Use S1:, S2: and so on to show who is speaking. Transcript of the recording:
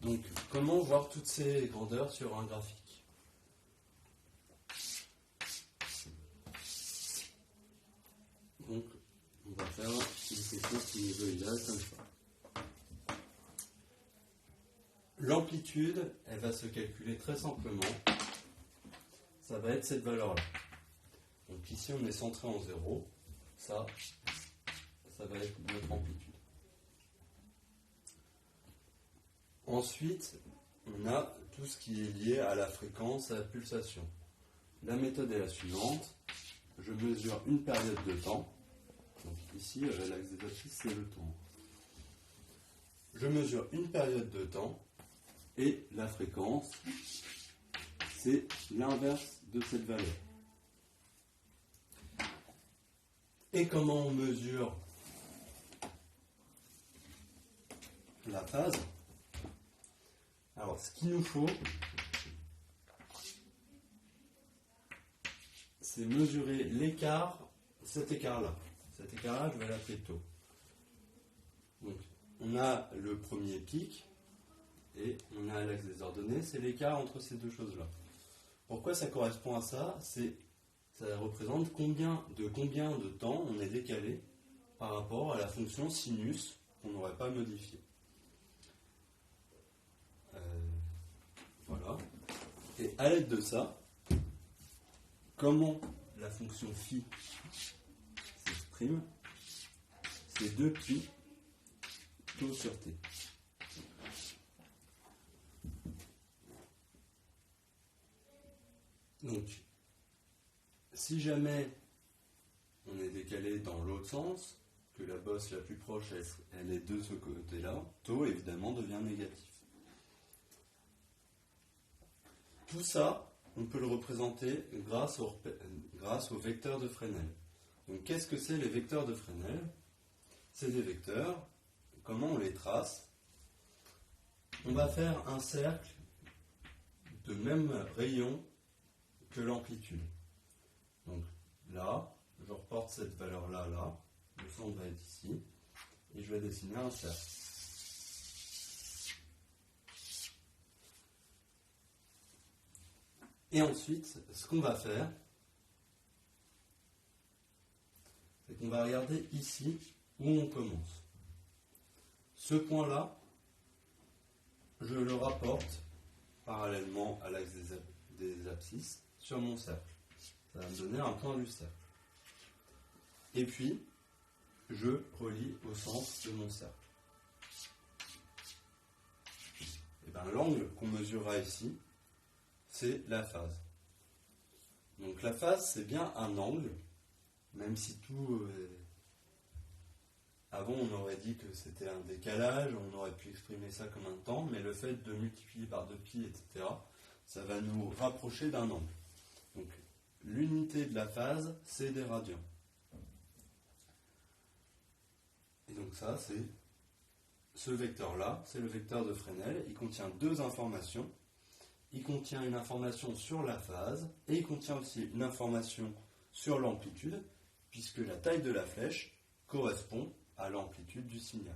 S1: Donc, comment voir toutes ces grandeurs sur un graphique? Donc, on va faire quelque chose qui est sinusoïdal comme ça. L'amplitude, elle va se calculer très simplement. Ça va être cette valeur-là. Donc ici, on est centré en 0. Ça va être notre amplitude. Ensuite, on a tout ce qui est lié à la fréquence, à la pulsation. La méthode est la suivante. Je mesure une période de temps. Donc ici, l'axe des abscisses, c'est le temps. Je mesure une période de temps et la fréquence, c'est l'inverse de cette valeur. Et comment on mesure la phase? Alors, ce qu'il nous faut, c'est mesurer l'écart, cet écart-là. Cet écart-là, je vais l'appeler taux. Donc, on a le premier pic et on a l'axe des ordonnées, c'est l'écart entre ces deux choses-là. Pourquoi ça correspond à ça? Ça représente combien de temps on est décalé par rapport à la fonction sinus qu'on n'aurait pas modifiée. Voilà. Et à l'aide de ça, comment la fonction phi s'exprime? C'est 2π taux sur t. Donc, si jamais on est décalé dans l'autre sens, que la bosse la plus proche, elle est de ce côté-là, taux évidemment devient négatif. Tout ça, on peut le représenter grâce au vecteur de Fresnel. Donc, qu'est-ce que c'est les vecteurs de Fresnel? C'est des vecteurs. Comment on les trace? On va faire un cercle de même rayon que l'amplitude. Donc là, je reporte cette valeur-là, là. Le centre va être ici. Et je vais dessiner un cercle. Et ensuite, ce qu'on va faire, c'est qu'on va regarder ici où on commence. Ce point-là, je le rapporte parallèlement à l'axe des abscisses sur mon cercle. Ça va me donner un point du cercle. Et puis, je relie au centre de mon cercle. Et bien, l'angle qu'on mesurera ici, c'est la phase. Donc la phase, c'est bien un angle, même si tout... Avant, on aurait dit que c'était un décalage, on aurait pu exprimer ça comme un temps, mais le fait de multiplier par 2π, etc., ça va nous rapprocher d'un angle. Donc, l'unité de la phase, c'est des radians. Et donc ça, c'est ce vecteur-là, c'est le vecteur de Fresnel. Il contient deux informations. Il contient une information sur la phase, et il contient aussi une information sur l'amplitude, puisque la taille de la flèche correspond à l'amplitude du signal.